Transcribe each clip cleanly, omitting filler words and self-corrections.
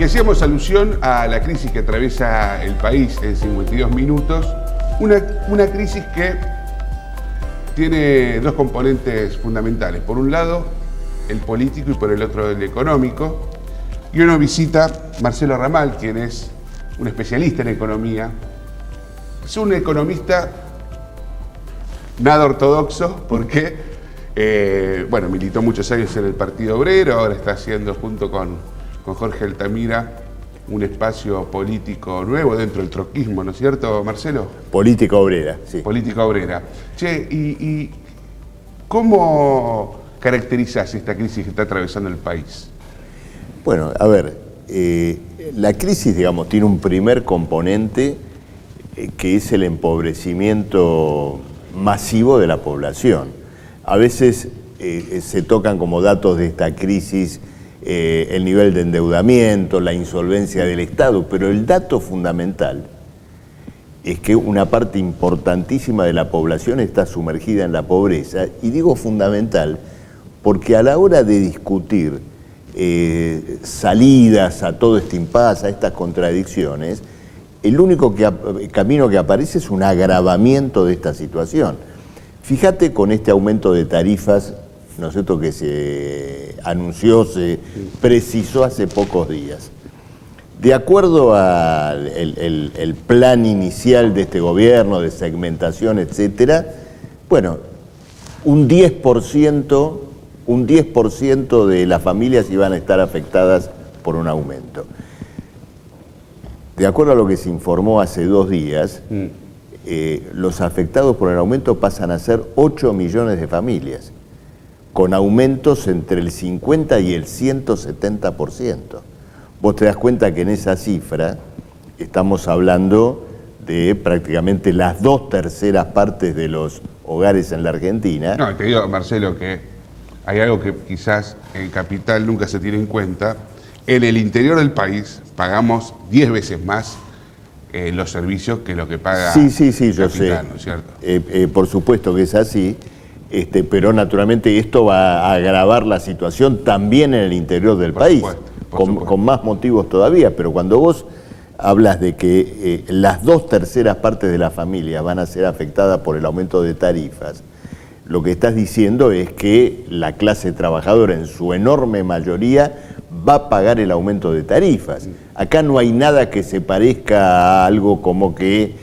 hacíamos alusión a la crisis que atraviesa el país en 52 minutos, una crisis que tiene dos componentes fundamentales. Por un lado, el político y por el otro, el económico. Y uno visita Marcelo Ramal, quien es un especialista en economía. Es un economista nada ortodoxo porque, militó muchos años en el Partido Obrero, ahora está haciendo junto con Jorge Altamira un espacio político nuevo dentro del troquismo, ¿no es cierto, Marcelo? Política obrera, sí. Política obrera. Che, ¿y cómo caracterizás esta crisis que está atravesando el país? Bueno, a ver, la crisis, digamos, tiene un primer componente que es el empobrecimiento masivo de la población. A veces se tocan como datos de esta crisis el nivel de endeudamiento, la insolvencia del Estado, pero el dato fundamental es que una parte importantísima de la población está sumergida en la pobreza, y digo fundamental porque a la hora de discutir salidas a todo este impasse, a estas contradicciones, el único camino que aparece es un agravamiento de esta situación. Fíjate con este aumento de tarifas, ¿no es cierto?, que se anunció, se precisó hace pocos días. De acuerdo al el plan inicial de este gobierno, de segmentación, etcétera, bueno, un 10% de las familias iban a estar afectadas por un aumento. De acuerdo a lo que se informó hace 2 días, los afectados por el aumento pasan a ser 8 millones de familias, con aumentos entre el 50 y el 170%. Vos te das cuenta que en esa cifra estamos hablando de prácticamente las 2/3 partes de los hogares en la Argentina. No, te digo, Marcelo, que hay algo que quizás en Capital nunca se tiene en cuenta. En el interior del país pagamos 10 veces más los servicios que lo que paga sí, yo Capital, sé. ¿no es cierto? Por supuesto que es así, pero naturalmente esto va a agravar la situación también en el interior del país, con más motivos todavía. Pero cuando vos hablas de que las 2/3 partes de las familias van a ser afectadas por el aumento de tarifas, lo que estás diciendo es que la clase trabajadora en su enorme mayoría va a pagar el aumento de tarifas. Acá no hay nada que se parezca a algo como que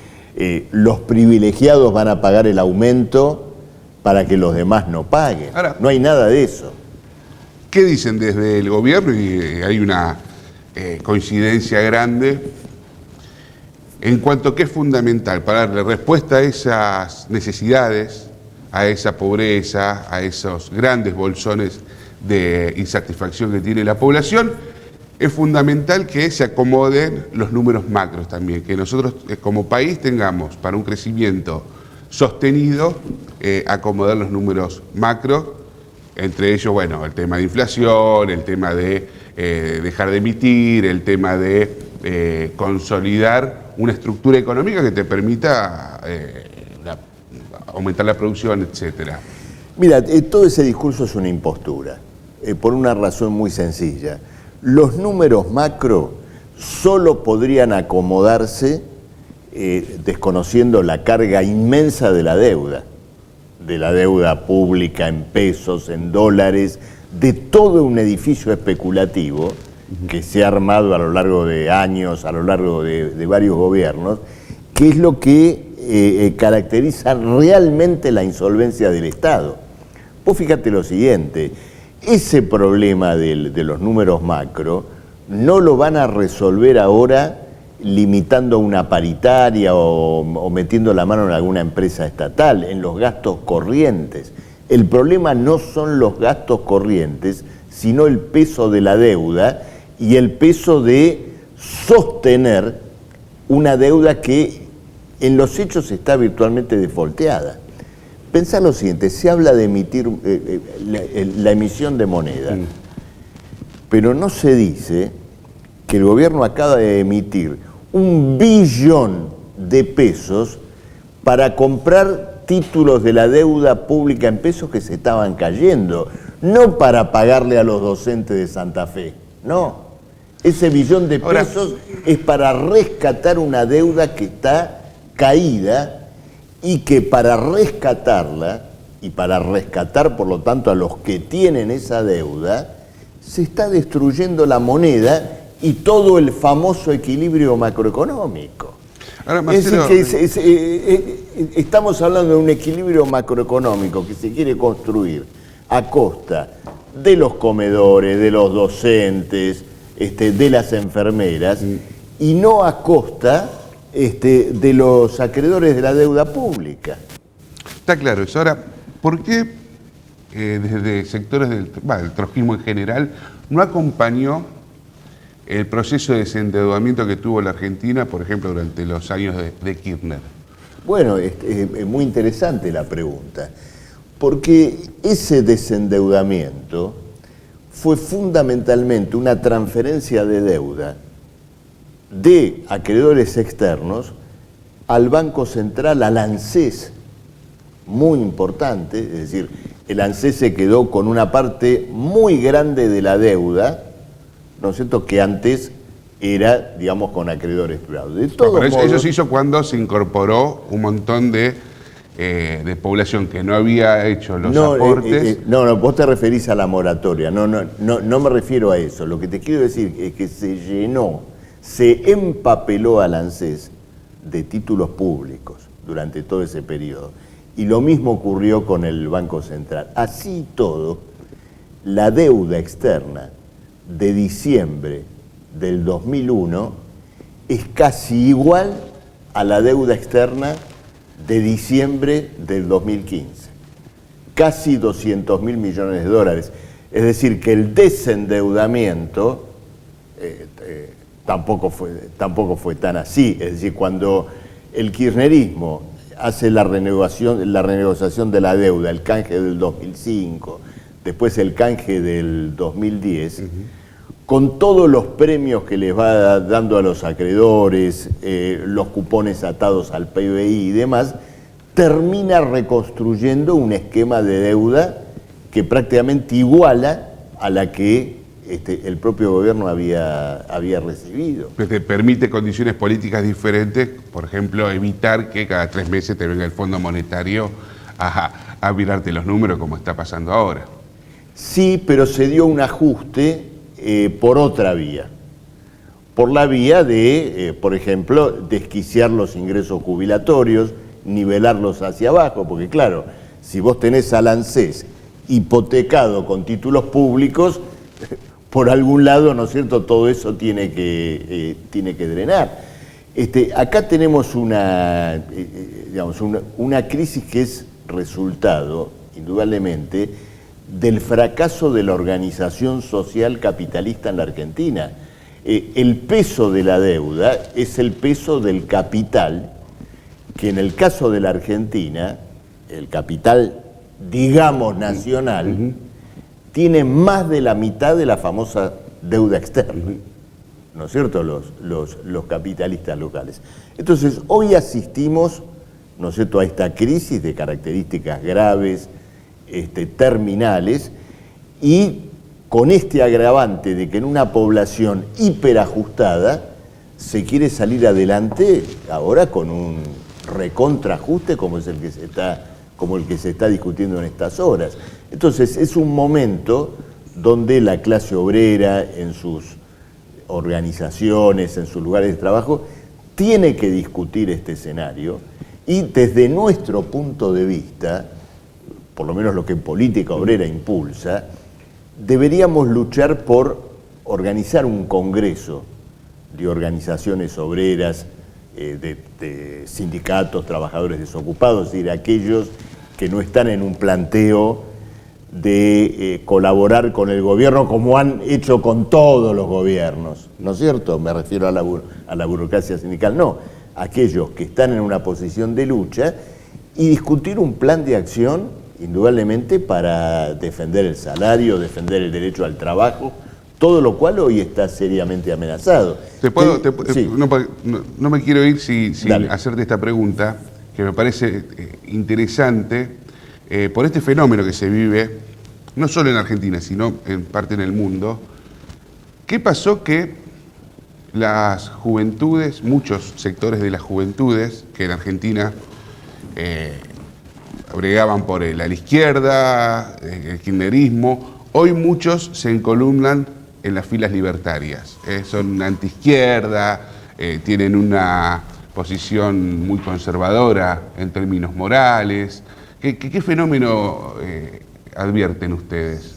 los privilegiados van a pagar el aumento para que los demás no paguen. Ahora, no hay nada de eso. ¿Qué dicen desde el gobierno? Y hay una coincidencia grande en cuanto a que es fundamental para darle respuesta a esas necesidades, a esa pobreza, a esos grandes bolsones de insatisfacción que tiene la población. Es fundamental que se acomoden los números macros también, que nosotros como país tengamos para un crecimiento sostenido, acomodar los números macros, entre ellos, bueno, el tema de inflación, el tema de dejar de emitir, el tema de consolidar una estructura económica que te permita aumentar la producción, etcétera. Mira, todo ese discurso es una impostura, por una razón muy sencilla. Los números macro solo podrían acomodarse desconociendo la carga inmensa de la deuda pública en pesos, en dólares, de todo un edificio especulativo que se ha armado a lo largo de años, a lo largo de varios gobiernos, que es lo que caracteriza realmente la insolvencia del Estado. Vos fíjate lo siguiente, ese problema de los números macro no lo van a resolver ahora limitando una paritaria o metiendo la mano en alguna empresa estatal, en los gastos corrientes. El problema no son los gastos corrientes, sino el peso de la deuda y el peso de sostener una deuda que en los hechos está virtualmente defaulteada. Pensá lo siguiente, se habla de emitir la emisión de moneda, pero no se dice que el gobierno acaba de emitir 1 billón de pesos para comprar títulos de la deuda pública en pesos que se estaban cayendo, no para pagarle a los docentes de Santa Fe, no. Ese billón de Ahora, pesos es para rescatar una deuda que está caída y que para rescatarla y para rescatar, por lo tanto, a los que tienen esa deuda, se está destruyendo la moneda y todo el famoso equilibrio macroeconómico. ahora, Marcelo, Es decir, estamos hablando de un equilibrio macroeconómico que se quiere construir a costa de los comedores, de los docentes, de las enfermeras, y no a costa de los acreedores de la deuda pública. está claro eso. Ahora, ¿por qué desde sectores del trotskismo en general no acompañó el proceso de desendeudamiento que tuvo la Argentina, por ejemplo, durante los años de Kirchner? Bueno, es muy interesante la pregunta, porque ese desendeudamiento fue fundamentalmente una transferencia de deuda de acreedores externos al Banco Central, al ANSES, muy importante, es decir, el ANSES se quedó con una parte muy grande de la deuda, ¿no es cierto?, que antes era, digamos, con acreedores privados. De todos Pero modos, eso se hizo cuando se incorporó un montón de población que no había hecho los aportes. No, vos te referís a la moratoria, no me refiero a eso. Lo que te quiero decir es que se llenó, se empapeló al ANSES de títulos públicos durante todo ese periodo. Y lo mismo ocurrió con el Banco Central. Así y todo, la deuda externa de diciembre del 2001 es casi igual a la deuda externa de diciembre del 2015. Casi 200.000 millones de dólares. Es decir, que el desendeudamiento tampoco fue tan así. Es decir, cuando el kirchnerismo hace la renegociación de la deuda, el canje del 2005, después el canje del 2010, con todos los premios que les va dando a los acreedores, los cupones atados al PBI y demás, termina reconstruyendo un esquema de deuda que prácticamente iguala a la que el propio gobierno había recibido. Que te permite condiciones políticas diferentes, por ejemplo, evitar que cada 3 meses te venga el Fondo Monetario a virarte los números como está pasando ahora. Sí, pero se dio un ajuste por otra vía. Por la vía de, por ejemplo, desquiciar los ingresos jubilatorios, nivelarlos hacia abajo, porque claro, si vos tenés al ANSES hipotecado con títulos públicos, por algún lado, ¿no es cierto?, todo eso tiene que drenar. Acá tenemos una crisis que es resultado, indudablemente, del fracaso de la organización social capitalista en la Argentina. El peso de la deuda es el peso del capital, que en el caso de la Argentina, el capital, digamos, nacional, tiene más de la mitad de la famosa deuda externa, ¿no es cierto?, los capitalistas locales. Entonces, hoy asistimos, ¿no es cierto?, a esta crisis de características graves, terminales, y con este agravante de que en una población hiperajustada se quiere salir adelante ahora con un recontraajuste como el que se está discutiendo en estas horas. Entonces es un momento donde la clase obrera en sus organizaciones, en sus lugares de trabajo, tiene que discutir este escenario y desde nuestro punto de vista, por lo menos lo que Política Obrera impulsa, deberíamos luchar por organizar un congreso de organizaciones obreras, de sindicatos, trabajadores desocupados, es decir, aquellos que no están en un planteo de colaborar con el gobierno como han hecho con todos los gobiernos, ¿no es cierto? Me refiero a la burocracia sindical, no, aquellos que están en una posición de lucha y discutir un plan de acción, indudablemente, para defender el salario, defender el derecho al trabajo, todo lo cual hoy está seriamente amenazado. Sí. No me quiero ir sin hacerte esta pregunta, que me parece interesante, por este fenómeno que se vive, no solo en Argentina, sino en parte en el mundo. ¿Qué pasó que las juventudes, muchos sectores de las juventudes que en Argentina bregaban por la izquierda, el kirchnerismo, hoy muchos se encolumnan en las filas libertarias. Son antiizquierda, tienen una posición muy conservadora en términos morales. ¿Qué fenómeno advierten ustedes?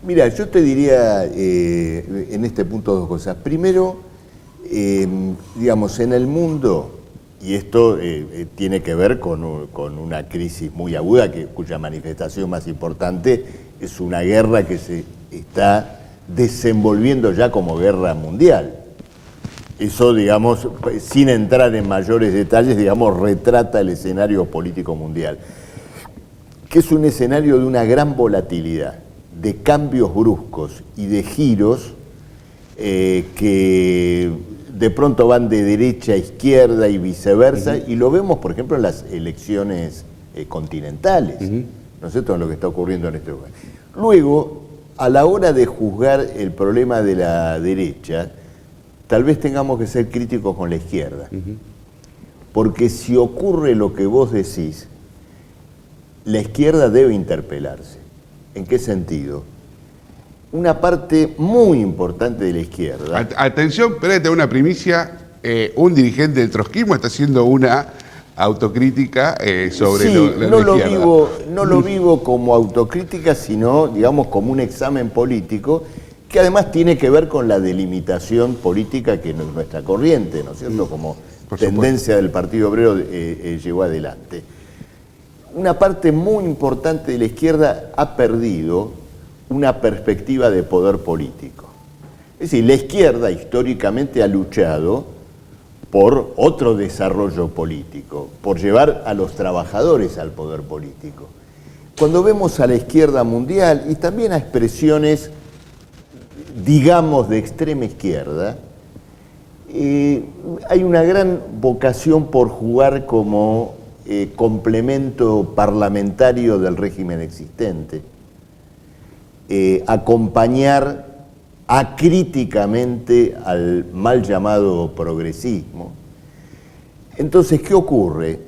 Mira, yo te diría en este punto dos cosas. Primero, digamos, en el mundo, y esto tiene que ver con una crisis muy aguda, cuya manifestación más importante es una guerra que se está desenvolviendo ya como guerra mundial. Eso, digamos, sin entrar en mayores detalles, digamos, retrata el escenario político mundial, que es un escenario de una gran volatilidad, de cambios bruscos y de giros que de pronto van de derecha a izquierda y viceversa, y lo vemos, por ejemplo, en las elecciones continentales, ¿no es cierto?, en lo que está ocurriendo en este lugar. Luego, a la hora de juzgar el problema de la derecha, tal vez tengamos que ser críticos con la izquierda, porque si ocurre lo que vos decís, la izquierda debe interpelarse. ¿En qué sentido? Una parte muy importante de la izquierda... Atención, espérate, una primicia. Un dirigente del trotskismo está haciendo una autocrítica sobre la izquierda. No lo vivo como autocrítica, sino, digamos, como un examen político que además tiene que ver con la delimitación política que nuestra corriente, ¿no es cierto?, como tendencia del Partido Obrero llevó adelante. Una parte muy importante de la izquierda ha perdido una perspectiva de poder político. Es decir, la izquierda históricamente ha luchado por otro desarrollo político, por llevar a los trabajadores al poder político. Cuando vemos a la izquierda mundial y también a expresiones, digamos, de extrema izquierda, hay una gran vocación por jugar como complemento parlamentario del régimen existente, acompañar acríticamente al mal llamado progresismo. Entonces, ¿qué ocurre?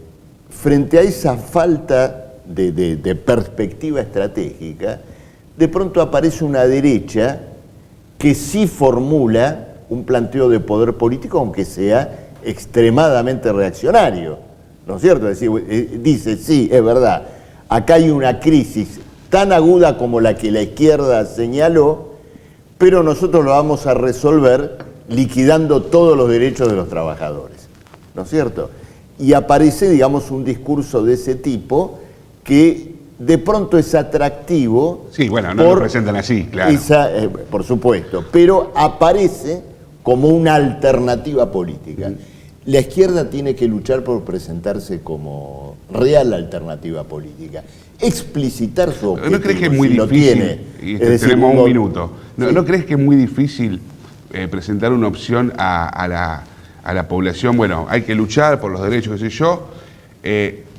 Frente a esa falta de perspectiva estratégica, de pronto aparece una derecha que sí formula un planteo de poder político, aunque sea extremadamente reaccionario, ¿no es cierto? Es decir, dice, sí, es verdad, acá hay una crisis tan aguda como la que la izquierda señaló, pero nosotros lo vamos a resolver liquidando todos los derechos de los trabajadores, ¿no es cierto? Y aparece, digamos, un discurso de ese tipo que de pronto es atractivo. Sí, bueno, no lo presentan así, claro. Por supuesto, pero aparece como una alternativa política. La izquierda tiene que luchar por presentarse como real alternativa política, explicitar su objetivo. ¿No crees que es muy difícil? Y tenemos un minuto. ¿No crees que es muy difícil presentar una opción a la población? Bueno, hay que luchar por los derechos, qué sé yo.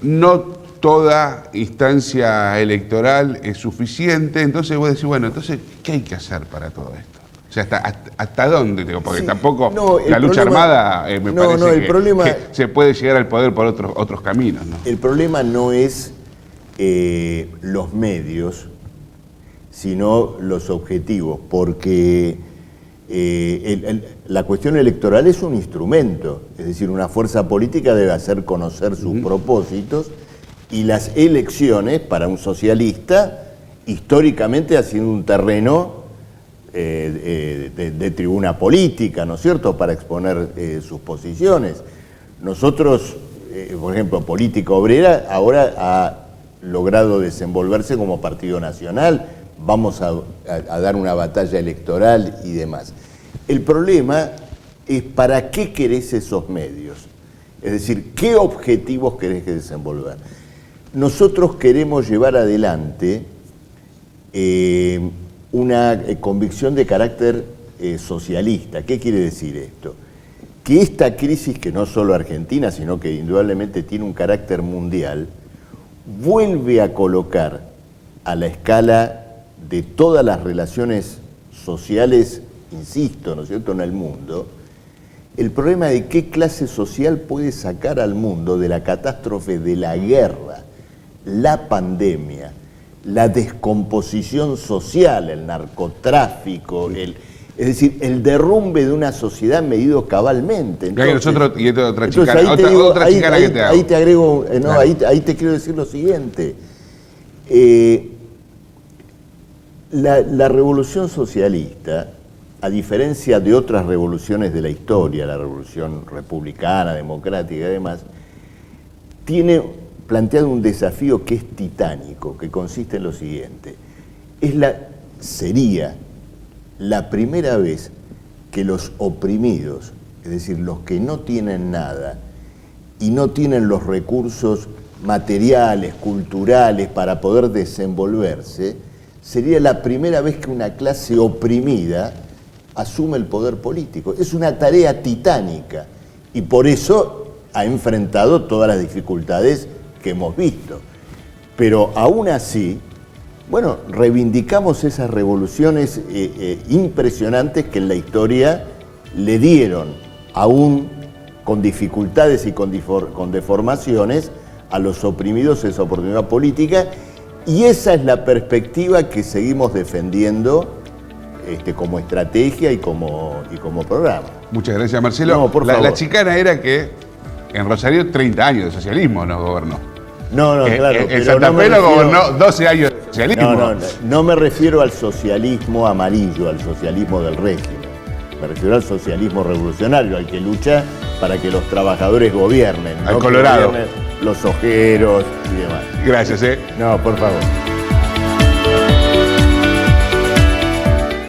No toda instancia electoral es suficiente. Entonces vos decís, bueno, entonces, ¿qué hay que hacer para todo esto? O sea, ¿hasta dónde? Porque tampoco la lucha armada me parece que se puede llegar al poder por otros caminos, ¿no? El problema no es los medios, sino los objetivos, porque la cuestión electoral es un instrumento, es decir, una fuerza política debe hacer conocer sus propósitos, y las elecciones para un socialista históricamente ha sido un terreno de tribuna política, ¿no es cierto?, para exponer sus posiciones. Nosotros, por ejemplo, Política Obrera ahora ha logrado desenvolverse como partido nacional, vamos a dar una batalla electoral y demás. El problema es para qué querés esos medios, es decir, qué objetivos querés que desenvolver. Nosotros queremos llevar adelante una convicción de carácter socialista. ¿Qué quiere decir esto? Que esta crisis, que no solo Argentina, sino que indudablemente tiene un carácter mundial, vuelve a colocar a la escala de todas las relaciones sociales, insisto, ¿no es cierto?, en el mundo, el problema de qué clase social puede sacar al mundo de la catástrofe de la guerra, la pandemia, la descomposición social, el narcotráfico, es decir, el derrumbe de una sociedad medido cabalmente. Entonces, otra chicana que te hago. Ahí te agrego, no, Claro. ahí te quiero decir lo siguiente. La revolución socialista, a diferencia de otras revoluciones de la historia, la revolución republicana, democrática y demás, tiene planteado un desafío que es titánico, que consiste en lo siguiente. Sería la primera vez que los oprimidos, es decir, los que no tienen nada y no tienen los recursos materiales, culturales para poder desenvolverse, sería la primera vez que una clase oprimida asume el poder político. Es una tarea titánica y por eso ha enfrentado todas las dificultades que hemos visto. Pero aún así, bueno, reivindicamos esas revoluciones impresionantes que en la historia le dieron, aún con dificultades y con deformaciones, a los oprimidos esa oportunidad política, y esa es la perspectiva que seguimos defendiendo como estrategia y como programa. Muchas gracias, Marcelo. No, por favor. La chicana era que en Rosario 30 años de socialismo nos gobernó. No, claro. En Santa Fe nos gobernó 12 años de socialismo. No me refiero al socialismo amarillo, al socialismo del régimen. Me refiero al socialismo revolucionario, al que lucha para que los trabajadores gobiernen. Al no Colorado. Que gobiernen los ojeros y demás. Gracias, No, por favor.